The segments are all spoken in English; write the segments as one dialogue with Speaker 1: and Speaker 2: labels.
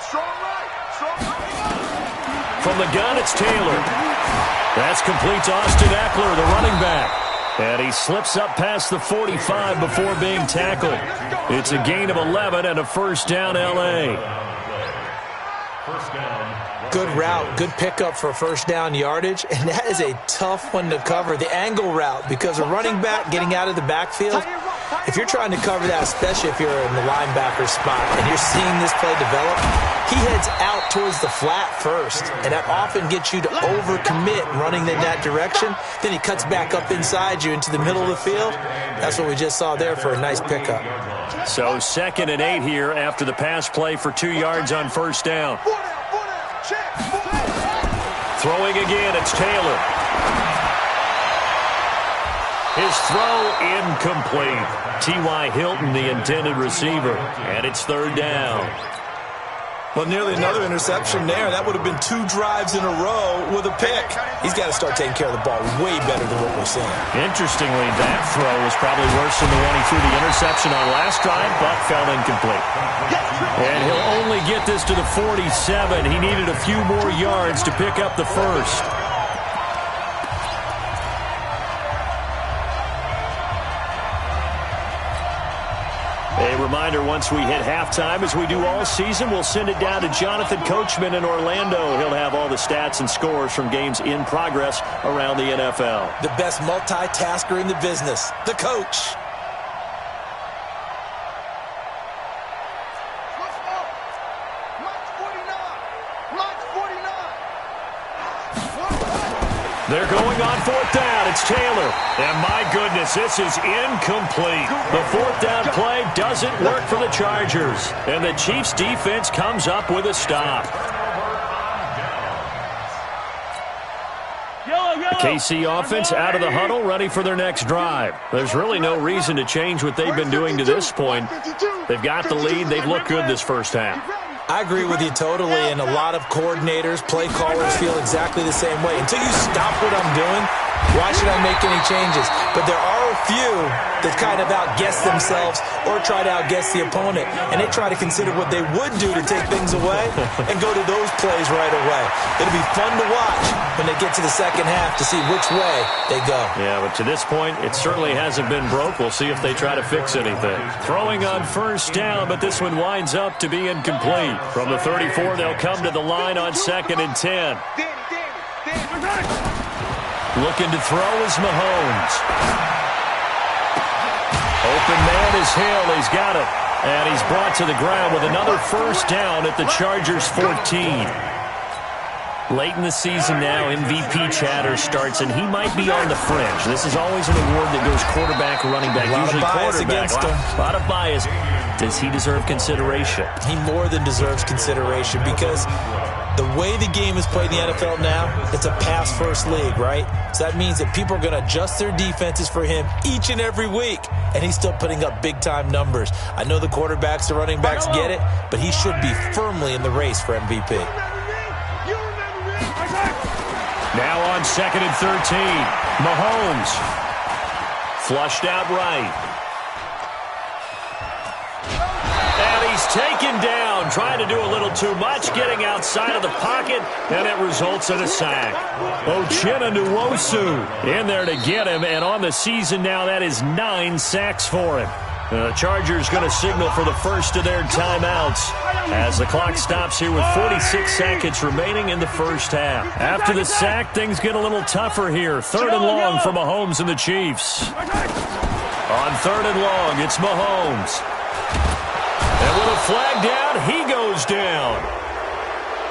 Speaker 1: From the gun, it's Taylor. That's complete to Austin Eckler, the running back. And he slips up past the 45 before being tackled. It's a gain of 11 and a first down, L.A.
Speaker 2: Good route, good pickup for first down yardage, and that is a tough one to cover, the angle route, because a running back getting out of the backfield, if you're trying to cover that, especially if you're in the linebacker spot and you're seeing this play develop, he heads out towards the flat first, and that often gets you to overcommit running in that direction. Then he cuts back up inside you into the middle of the field. That's what we just saw there for a nice pickup.
Speaker 1: So 2nd and 8 here after the pass play for 2 yards on first down. Throwing again, it's Taylor. His throw incomplete. T.Y. Hilton, the intended receiver, and it's 3rd down.
Speaker 2: Well, nearly another interception there. That would have been 2 drives in a row with a pick. He's got to start taking care of the ball way better than what we're seeing.
Speaker 1: Interestingly, that throw was probably worse than the one he threw the interception on last drive, but fell incomplete. And he'll only get this to the 47. He needed a few more yards to pick up the first. A reminder, once we hit halftime, as we do all season, we'll send it down to Jonathan Coachman in Orlando. He'll have all the stats and scores from games in progress around the NFL.
Speaker 2: The best multitasker in the business, the coach.
Speaker 1: They're going on 4th down. It's Taylor. And my goodness, this is incomplete. The 4th down play doesn't work for the Chargers. And the Chiefs defense comes up with a stop. The KC offense out of the huddle, ready for their next drive. There's really no reason to change what they've been doing to this point. They've got the lead. They've looked good this first half.
Speaker 2: I agree with you totally, and a lot of coordinators, play callers feel exactly the same way. Until you stop what I'm doing, why should I make any changes? But there are a few that kind of outguess themselves or try to outguess the opponent, and they try to consider what they would do to take things away and go to those plays right away. It'll be fun to watch when they get to the second half to see which way they go.
Speaker 1: Yeah, but to this point, it certainly hasn't been broke. We'll see if they try to fix anything. Throwing on first down, but this one winds up to be incomplete. From the 34, they'll come to the line on 2nd and 10. Looking to throw is Mahomes. Open man is Hill. He's got it. And he's brought to the ground with another first down at the Chargers' 14. Late in the season now, MVP chatter starts, and he might be on the fringe. This is always an award that goes quarterback, running back, usually quarterback. A lot of bias. Does he deserve consideration?
Speaker 2: He more than deserves consideration because the way the game is played in the NFL now, it's a pass-first league, right? So that means that people are going to adjust their defenses for him each and every week, and he's still putting up big-time numbers. I know the quarterbacks, the running backs get it, but he should be firmly in the race for MVP.
Speaker 1: Now on 2nd and 13, Mahomes. Flushed out right. And he's taken down, trying to do a little too much, getting outside of the pocket, and it results in a sack. Uchenna Nwosu in there to get him, and on the season now, that is 9 sacks for him. The Chargers going to signal for the first of their timeouts as the clock stops here with 46 seconds remaining in the first half. After the sack, things get a little tougher here. 3rd and long for Mahomes and the Chiefs. On 3rd and long, it's Mahomes. And with a flag down, he goes down.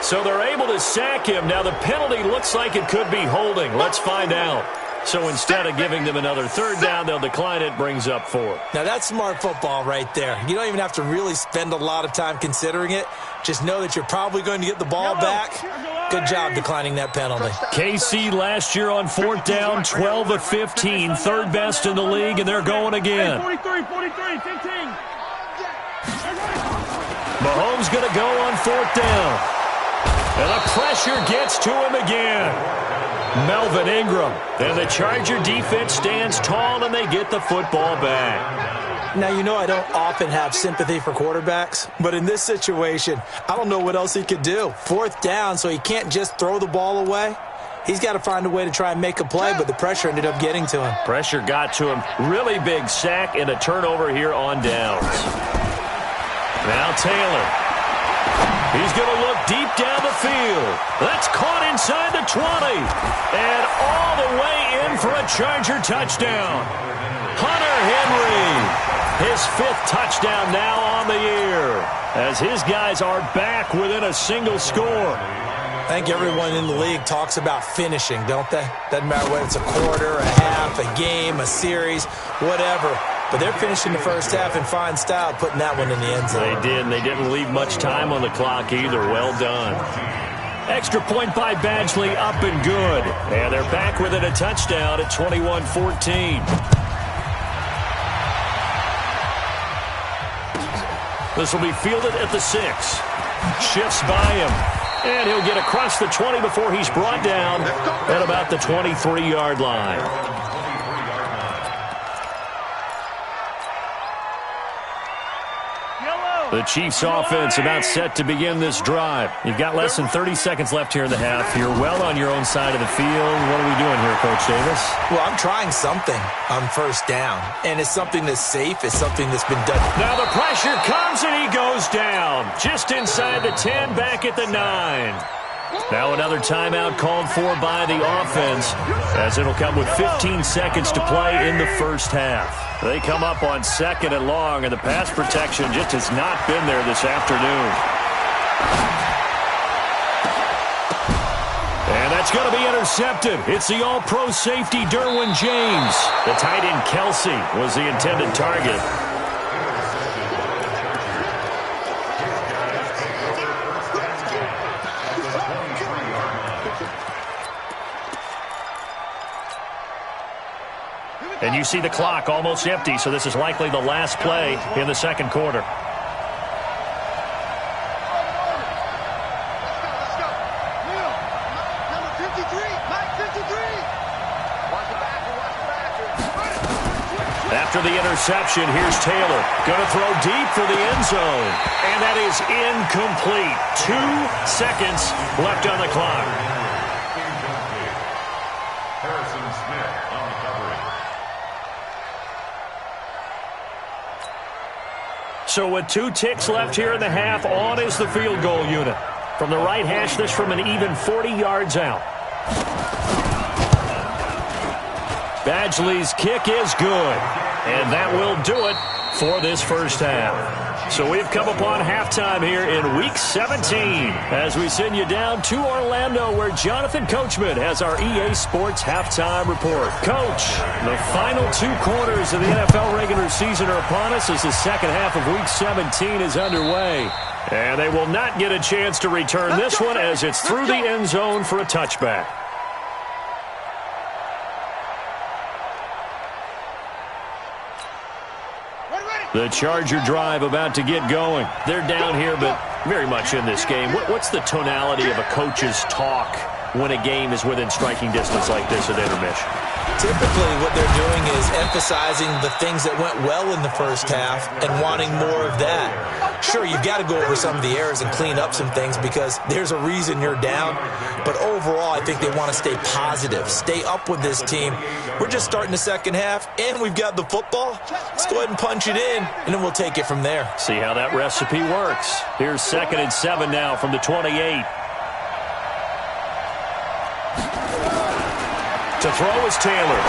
Speaker 1: So they're able to sack him. Now the penalty looks like it could be holding. Let's find out. So instead of giving them another 3rd down, they'll decline it, brings up 4.
Speaker 2: Now that's smart football right there. You don't even have to really spend a lot of time considering it. Just know that you're probably going to get the ball back. Good job declining that penalty.
Speaker 1: KC last year on 4th down, 12 of 15, 3rd best in the league, and they're going again.
Speaker 3: 43, 15.
Speaker 1: Mahomes going to go on 4th down. And the pressure gets to him again. Melvin Ingram. And the Charger defense stands tall, and they get the football back.
Speaker 2: Now, you know I don't often have sympathy for quarterbacks, but in this situation, I don't know what else he could do. 4th down, so he can't just throw the ball away. He's got to find a way to try and make a play, but the pressure ended up getting to him.
Speaker 1: Pressure got to him. Really big sack and a turnover here on downs. Now Taylor. He's going to look deep down the field. That's caught inside the 20. And all the way in for a Charger touchdown. Hunter Henry. His 5th touchdown now on the year, as his guys are back within a single score.
Speaker 2: I think everyone in the league talks about finishing, don't they? Doesn't matter whether it's a quarter, a half, a game, a series, whatever. But they're finishing the first half in fine style, putting that one in the end zone.
Speaker 1: They did, and they didn't leave much time on the clock either. Well done. Extra point by Badgley, up and good. And they're back within a touchdown at 21-14. This will be fielded at the 6. Shifts by him. And he'll get across the 20 before he's brought down at about the 23-yard line. The Chiefs offense about set to begin this drive. You've got less than 30 seconds left here in the half. You're well on your own side of the field. What are we doing here, Coach Davis?
Speaker 2: Well, I'm trying something on 1st down, and it's something that's safe. It's something that's been done.
Speaker 1: Now the pressure comes, and he goes down. Just inside the 10, back at the 9. Now another timeout called for by the offense, as it'll come with 15 seconds to play in the first half. They come up on 2nd and long, and the pass protection just has not been there this afternoon. And that's going to be intercepted. It's the all-pro safety, Derwin James. The tight end, Kelsey, was the intended target. And you see the clock almost empty, so this is likely the last play in the second quarter. After the interception, here's Taylor. Going to throw deep for the end zone. And that is incomplete. 2 seconds left on the clock. So with 2 ticks left here in the half, on is the field goal unit. From the right hash, this from an even 40 yards out. Badgley's kick is good. And that will do it for this first half. So we've come upon halftime here in Week 17 as we send you down to Orlando, where Jonathan Coachman has our EA Sports Halftime Report. Coach, the final 2 quarters of the NFL regular season are upon us as the second half of Week 17 is underway. And they will not get a chance to return this one as it's through the end zone for a touchback. The Charger drive about to get going. They're down here, but very much in this game. What's the tonality of a coach's talk when a game is within striking distance like this at intermission?
Speaker 2: Typically, what they're doing is emphasizing the things that went well in the first half and wanting more of that. Sure, you've got to go over some of the errors and clean up some things because there's a reason you're down. But overall, I think they want to stay positive, stay up with this team. We're just starting the second half, and we've got the football. Let's go ahead and punch it in, and then we'll take it from there.
Speaker 1: See how that recipe works. Here's 2nd and 7 now from the 28. To throw is Taylor.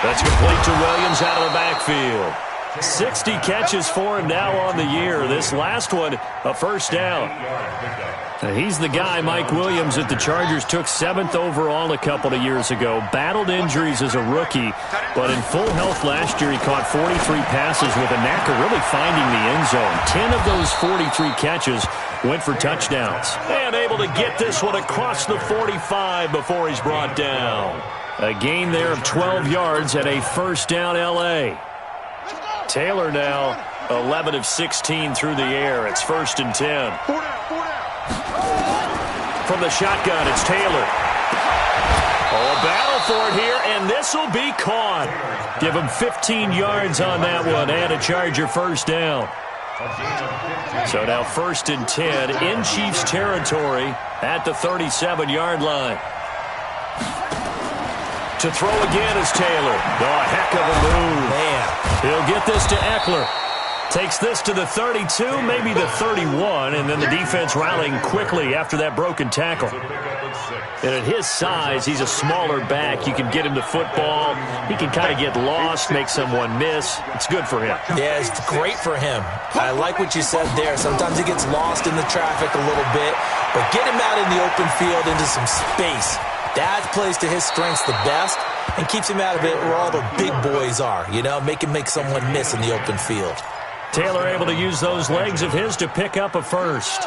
Speaker 1: That's complete to Williams out of the backfield. 60 catches for him now on the year. This last one, a first down. He's the guy, Mike Williams, that the Chargers took 7th overall a couple of years ago. Battled injuries as a rookie, but in full health last year, he caught 43 passes with a knack of really finding the end zone. 10 of those 43 catches went for touchdowns. And able to get this one across the 45 before he's brought down. A gain there of 12 yards and a first down L.A. Taylor now 11 of 16 through the air. It's 1st and 10. From the shotgun, it's Taylor. Oh, a battle for it here, and this will be caught. Give him 15 yards on that one and a Charger first down. So now 1st and 10 in Chiefs territory at the 37-yard line. To throw again is Taylor. Oh, a heck of a move.
Speaker 2: Man.
Speaker 1: He'll get this to Eckler. Takes this to the 32, maybe the 31, and then the defense rallying quickly after that broken tackle. And at his size, he's a smaller back. You can get him the football. He can kind of get lost, make someone miss. It's good for him.
Speaker 2: Yeah, it's great for him. I like what you said there. Sometimes he gets lost in the traffic a little bit, but get him out in the open field into some space. That plays to his strengths the best and keeps him out of it where all the big boys are, you know, make him make someone miss in the open field.
Speaker 1: Taylor able to use those legs of his to pick up a first.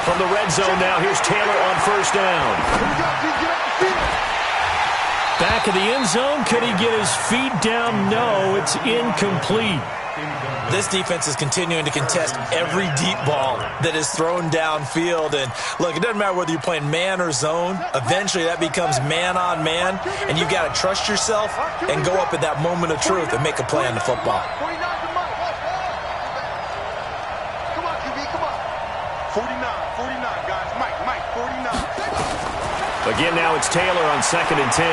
Speaker 1: From the red zone now, here's Taylor on first down. Back of the end zone, could he get his feet down? No, it's incomplete.
Speaker 2: This defense is continuing to contest every deep ball that is thrown downfield. And, look, it doesn't matter whether you're playing man or zone. Eventually, that becomes man-on-man, and you've got to trust yourself and go up at that moment of truth and make a play on the football.
Speaker 3: 49, guys. Mike, 49.
Speaker 1: Again, now it's Taylor on 2nd and 10.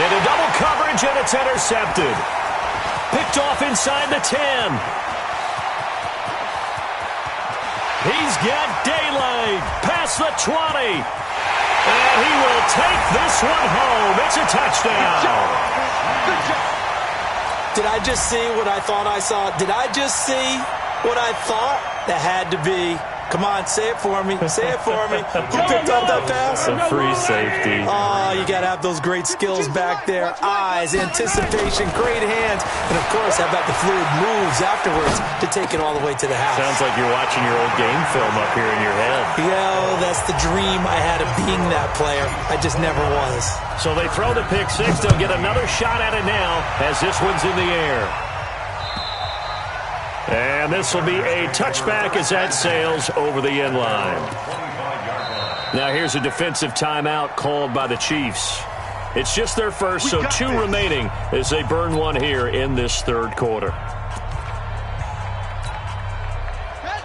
Speaker 1: Into double coverage, and it's intercepted. Picked off inside the 10. He's got daylight past the 20. And he will take this one home. It's a touchdown.
Speaker 3: Good job.
Speaker 2: Did I just see what I thought I saw? Did I just see what I thought? That had to be. Come on, say it for me. Say it for me. Who picked up that pass?
Speaker 1: A free safety.
Speaker 2: Oh, you got to have those great skills back there. Eyes, anticipation, great hands. And, of course, how about the fluid moves afterwards to take it all the way to the house?
Speaker 1: Sounds like you're watching your old game film up here in your head.
Speaker 2: Yo, that's the dream I had of being that player. I just never was.
Speaker 1: So they throw the pick six. They'll get another shot at it now as this one's in the air. And this will be a touchback as that sails over the end line. Now here's a defensive timeout called by the Chiefs. It's just their first, so 2 remaining as they burn one here in this third quarter.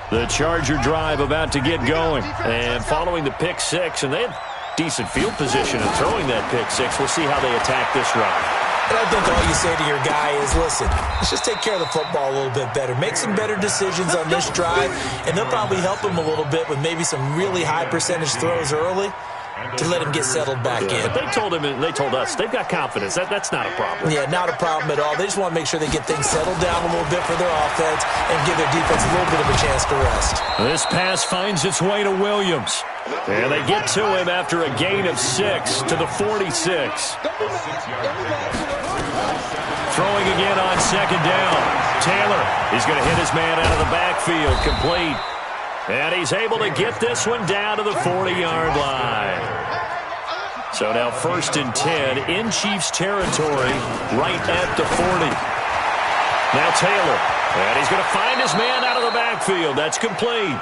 Speaker 1: The Charger drive about to get going. And following the pick six, and they had decent field position in throwing that pick six. We'll see how they attack this drive.
Speaker 2: And I think all you say to your guy is, listen, let's just take care of the football a little bit better. Make some better decisions on this drive, and they'll probably help him a little bit with maybe some really high percentage throws early to let him get settled back in.
Speaker 1: But they told him, and they told us, they've got confidence. That's not a problem.
Speaker 2: Yeah, not a problem at all. They just want to make sure they get things settled down a little bit for their offense and give their defense a little bit of a chance to rest.
Speaker 1: This pass finds its way to Williams. And they get to him after a gain of 6 to the 46. Throwing again on 2nd down. Taylor, he's going to hit his man out of the backfield, complete. And he's able to get this one down to the 40-yard line. So now 1st and 10 in Chiefs territory, right at the 40. Now Taylor, and he's going to find his man out of the backfield. That's complete.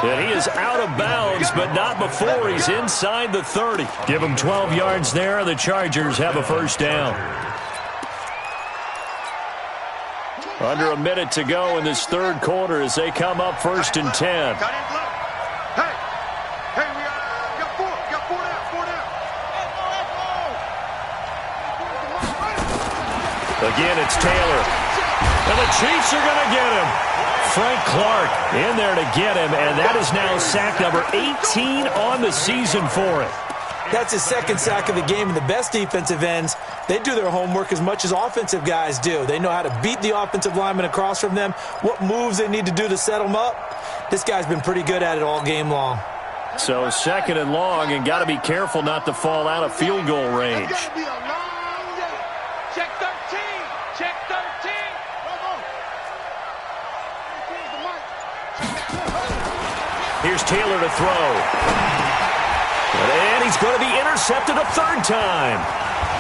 Speaker 1: And he is out of bounds, but not before he's inside the 30. Give him 12 yards there. The Chargers have a first down. Under a minute to go in this third quarter as they come up 1st and 10.
Speaker 3: Hey, we got 4 down.
Speaker 1: Again, it's Taylor. And the Chiefs are going to get him. Frank Clark in there to get him, and that is now sack number 18 on the season for it.
Speaker 2: That's his 2nd sack of the game, and the best defensive ends, they do their homework as much as offensive guys do. They know how to beat the offensive lineman across from them, what moves they need to do to set them up. This guy's been pretty good at it all game long.
Speaker 1: So 2nd and long, and got to be careful not to fall out of field goal range.
Speaker 3: Check 13. Check 13.
Speaker 1: Here's Taylor to throw. And he's going to be intercepted a 3rd time.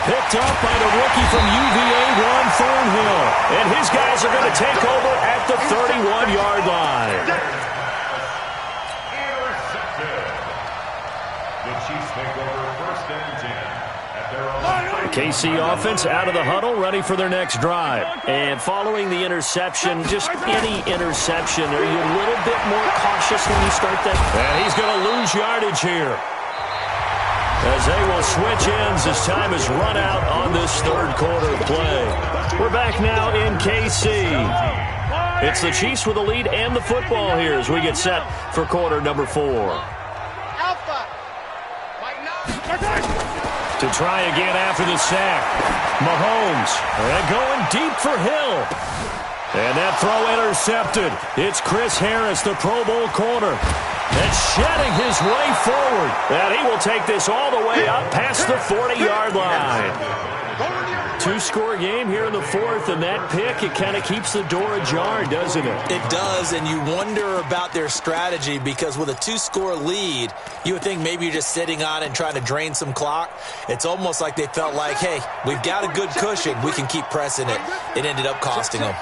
Speaker 1: picked up by the rookie from UVA, Juan Thornhill. And his guys are going to take over at the 31-yard line.
Speaker 4: Intercepted. The Chiefs take over first and 10 at their own.
Speaker 1: KC offense out of the huddle, ready for their next drive. And following the interception, just any interception, are you a little bit more cautious when you start that? And he's going to lose yardage here, as they will switch ends as time has run out on this third quarter play. We're back now in KC. It's the Chiefs with the lead and the football here as we get set for quarter number 4. To try again after the sack. Mahomes going deep for Hill. And that throw intercepted. It's Chris Harris, the Pro Bowl corner. And shedding his way forward. And he will take this all the way up past the 40-yard line. Two-score game here in the fourth, and that pick, it kind of keeps the door ajar, doesn't it?
Speaker 2: It does, and you wonder about their strategy because with a two-score lead, you would think maybe you're just sitting on and trying to drain some clock. It's almost like they felt like, hey, we've got a good cushion. We can keep pressing it. It ended up costing them.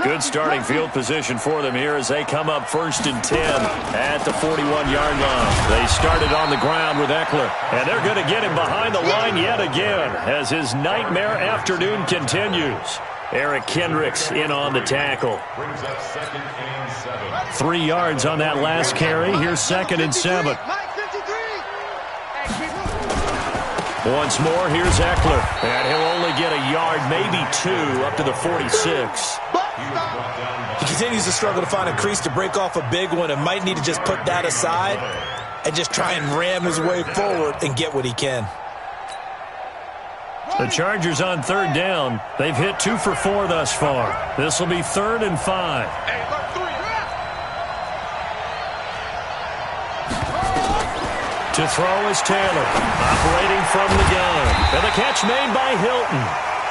Speaker 1: Good starting field position for them here as they come up first and 10 at the 41-yard line. They started on the ground with Eckler, and they're going to get him behind the line yet again as his nightmare afternoon continues. Eric Kendricks in on the tackle. 3 yards on that last carry. Here's 2nd and 7. Once more, here's Eckler. And he'll only get a yard, maybe 2, up to the 46.
Speaker 2: He continues to struggle to find a crease to break off a big one and might need to just put that aside and just try and ram his way forward and get what he can.
Speaker 1: The Chargers on third down. They've hit 2 for 4 thus far. This will be 3rd and 5. To throw is Taylor, operating from the gun. And the catch made by Hilton.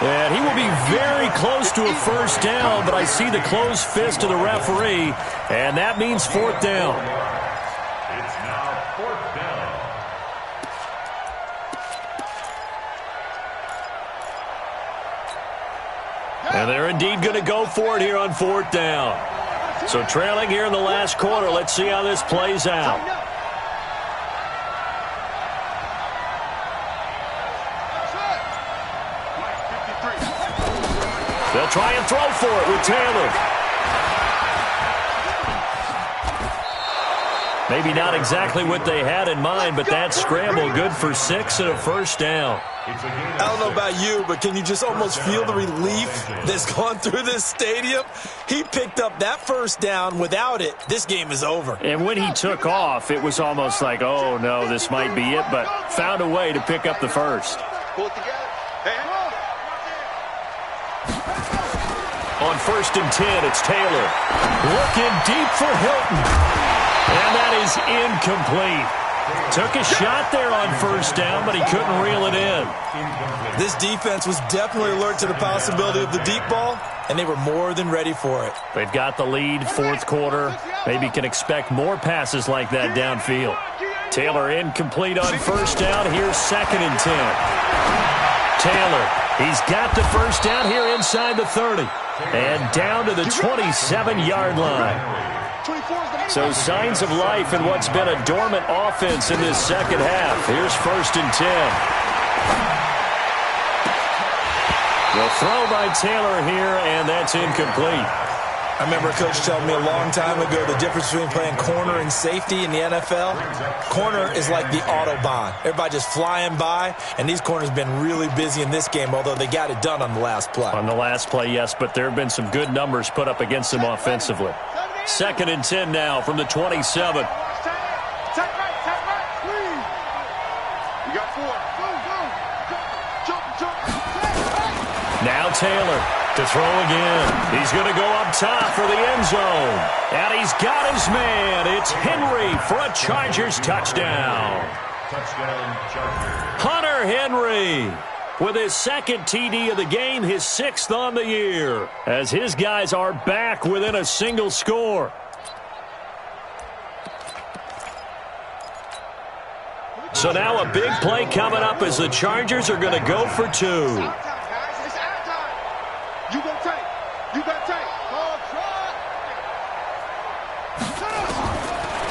Speaker 1: And he will be very close to a first down, but I see the closed fist of the referee, and that means 4th down.
Speaker 4: It's now 4th down.
Speaker 1: And they're indeed going to go for it here on 4th down. So trailing here in the last quarter, let's see how this plays out. They'll try and throw for it with Taylor. Maybe not exactly what they had in mind, but that scramble good for 6 and a first down.
Speaker 2: I don't know about you, but can you just almost feel the relief that's gone through this stadium? He picked up that first down. Without it, this game is over.
Speaker 1: And when he took off, it was almost like, oh, no, this might be it, but found a way to pick up the first.
Speaker 3: Pull it together.
Speaker 1: On 1st and 10, it's Taylor. Looking deep for Hilton. And that is incomplete. Took a shot there on first down, but he couldn't reel it in.
Speaker 2: This defense was definitely alert to the possibility of the deep ball, and they were more than ready for it.
Speaker 1: They've got the lead, 4th quarter. Maybe can expect more passes like that downfield. Taylor incomplete on first down. Here's 2nd and 10. Taylor, he's got the first down here inside the 30. And down to the 27-yard line. So signs of life in what's been a dormant offense in this second half. Here's 1st and 10. The throw by Taylor here, and that's incomplete.
Speaker 2: I remember a coach telling me a long time ago the difference between playing corner and safety in the NFL. Corner is like the Autobahn. Everybody just flying by, and these corners have been really busy in this game, although they got it done on the last play.
Speaker 1: On the last play, yes, but there have been some good numbers put up against them offensively. 2nd and 10 now from the 27.
Speaker 3: You got 4.
Speaker 1: Now Taylor to throw again. He's going to go up top for the end zone. And he's got his man. It's Henry for a Chargers touchdown.
Speaker 4: Touchdown, Chargers.
Speaker 1: Hunter Henry with his 2nd TD of the game, his 6th on the year, as his guys are back within a single score. So now a big play coming up as the Chargers are going to go for 2.
Speaker 3: It's our time, guys. It's our time. You gonna take. You got take.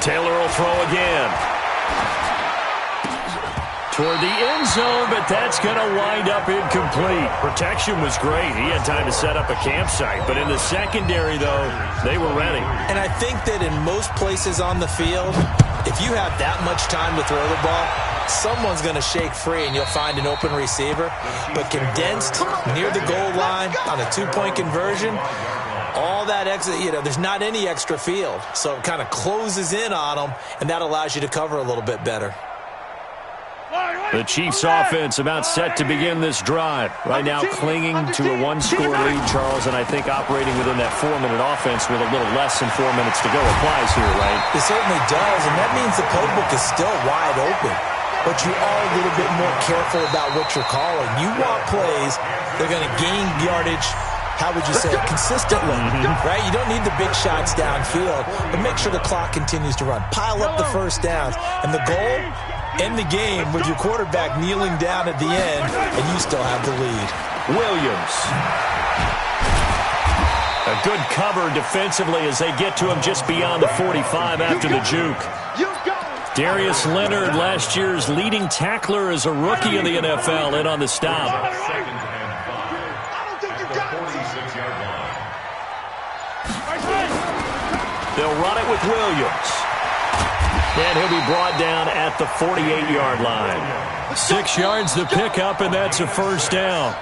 Speaker 1: Taylor will throw again. Toward the end zone, but that's going to wind up incomplete. Protection was great. He had time to set up a campsite. But in the secondary, though, they were ready.
Speaker 2: And I think that in most places on the field, if you have that much time to throw the ball, someone's going to shake free and you'll find an open receiver. But condensed near the goal line on a 2-point conversion, all that extra, there's not any extra field. So it kind of closes in on them, and that allows you to cover a little bit better.
Speaker 1: The Chiefs offense about set to begin this drive. Right now clinging to a 1-score lead, Charles, and I think operating within that 4-minute offense with a little less than 4 minutes to go applies here, right?
Speaker 2: It certainly does, and that means the playbook is still wide open. But you are a little bit more careful about what you're calling. You want plays that are going to gain yardage, how would you say, consistently, right? You don't need the big shots downfield, but make sure the clock continues to run. Pile up the first downs, and the goal, end the game with your quarterback kneeling down at the end, and you still have the lead.
Speaker 1: Williams. A good cover defensively as they get to him just beyond the 45 after the juke. Darius Leonard, last year's leading tackler as a rookie in the NFL, in on the stop. They'll run it with Williams. And he'll be brought down at the 48-yard line. 6 yards to pick up, and that's a first down.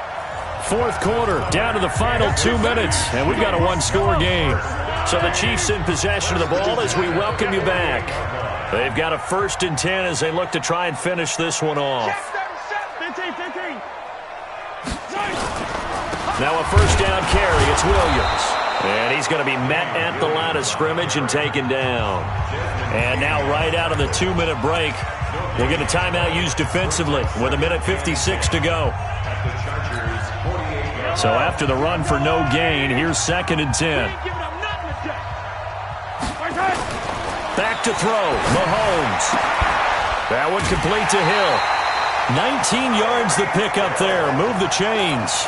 Speaker 1: Fourth quarter, down to the final 2 minutes, and we've got a 1-score game. So the Chiefs in possession of the ball as we welcome you back. They've got a 1st and 10 as they look to try and finish this one off.
Speaker 3: 15.
Speaker 1: Now a first down carry. It's Williams. And he's going to be met at the line of scrimmage and taken down. And now right out of the 2-minute break, we'll get a timeout used defensively with 1:56 to go. So after the run for no gain, here's 2nd and 10. Back to throw. Mahomes. That one complete to Hill. 19 yards the pick up there. Move the chains.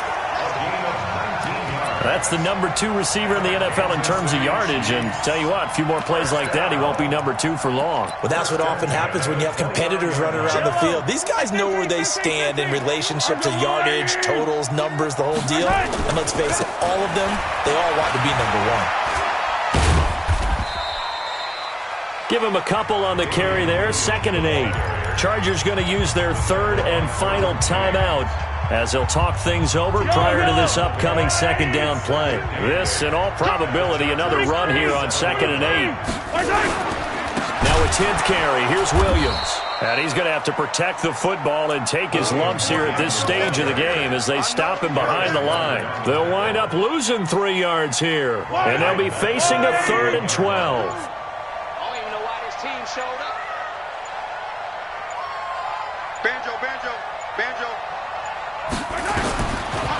Speaker 1: That's the number 2 receiver in the NFL in terms of yardage. And tell you what, a few more plays like that, he won't be number 2 for long.
Speaker 2: Well, that's what often happens when you have competitors running around the field. These guys know where they stand in relationship to yardage, totals, numbers, the whole deal. And let's face it, all of them, they all want to be number 1.
Speaker 1: Give him a couple on the carry there. 2nd and 8. Chargers going to use their 3rd and final timeout as they'll talk things over prior to this upcoming 2nd down play. This, in all probability, another run here on 2nd and 8. Now a 10th carry. Here's Williams. And he's going to have to protect the football and take his lumps here at this stage of the game as they stop him behind the line. They'll wind up losing 3 yards here. And they'll be facing a 3rd and 12.
Speaker 3: Showed up. Banjo.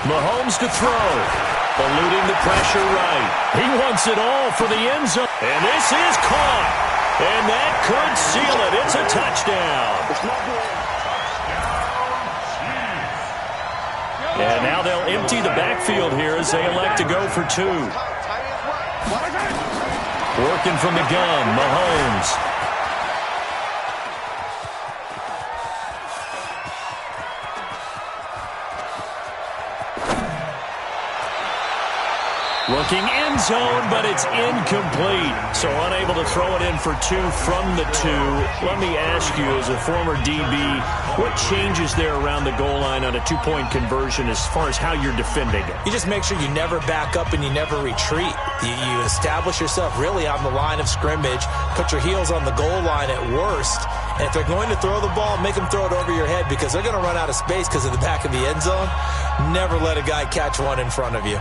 Speaker 1: Mahomes to throw. Eluding the pressure right. He wants it all for the end zone. And this is caught. And that could seal it. It's a touchdown. And now they'll empty the backfield here as they elect to go for 2. Working from the gun, Mahomes. Looking end zone, but it's incomplete. So unable to throw it in for 2 from the 2. Let me ask you, as a former DB, what changes there around the goal line on a 2-point conversion as far as how you're defending it?
Speaker 2: You just make sure you never back up and you never retreat. You establish yourself really on the line of scrimmage, put your heels on the goal line at worst, and if they're going to throw the ball, make them throw it over your head because they're going to run out of space because of the back of the end zone. Never let a guy catch one in front of you.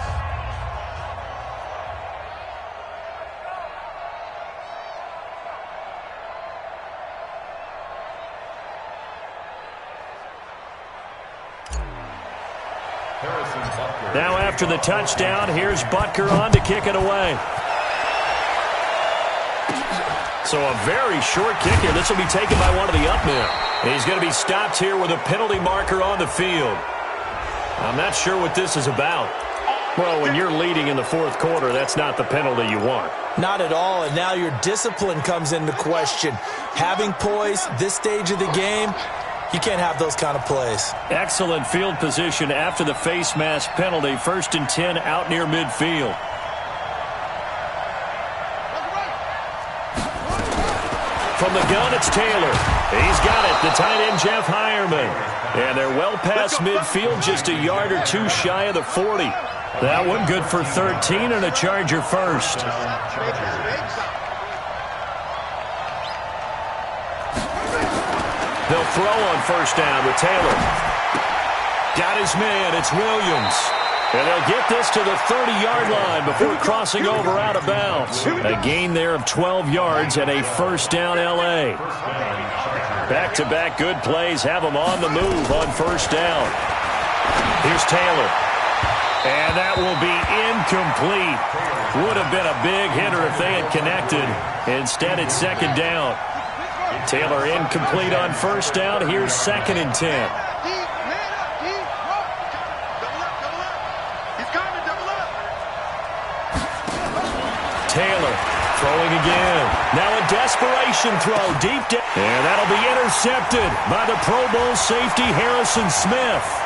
Speaker 1: Now after the touchdown, here's Butker on to kick it away. So a very short kick here. This will be taken by one of the up men. He's going to be stopped here with a penalty marker on the field. I'm not sure what this is about. Well, when you're leading in the fourth quarter, that's not the penalty you want.
Speaker 2: Not at all, and now your discipline comes into question. Having poise this stage of the game, you can't have those kind of plays.
Speaker 1: Excellent field position after the face mask penalty. 1st and 10 out near midfield. From the gun, it's Taylor. He's got it, the tight end, Jeff Hireman. And they're well past midfield, just a yard or two shy of the 40. That one good for 13 and a Charger first. They'll throw on 1st down with Taylor. Got his man, it's Williams. And they'll get this to the 30-yard line before crossing over out of bounds. A gain there of 12 yards and a 1st down L.A. Back-to-back good plays have them on the move on 1st down. Here's Taylor. And that will be incomplete. Would have been a big hitter if they had connected. Instead, it's 2nd down. Taylor incomplete on 1st down. Here's 2nd and 10. Taylor throwing again. Now a desperation throw deep down. And that'll be intercepted by the Pro Bowl safety Harrison Smith.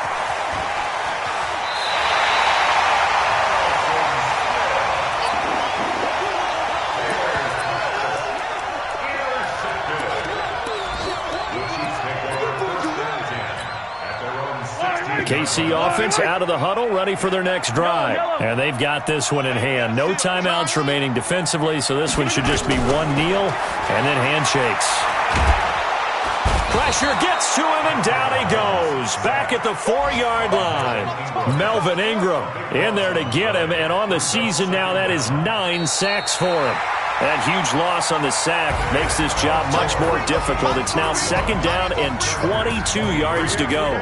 Speaker 1: KC offense out of the huddle, ready for their next drive. And they've got this one in hand. No timeouts remaining defensively, so this one should just be one kneel and then handshakes. Pressure gets to him, and down he goes. Back at the 4-yard line. Melvin Ingram in there to get him, and on the season now, that is 9 sacks for him. That huge loss on the sack makes this job much more difficult. It's now 2nd down and 22 yards to go.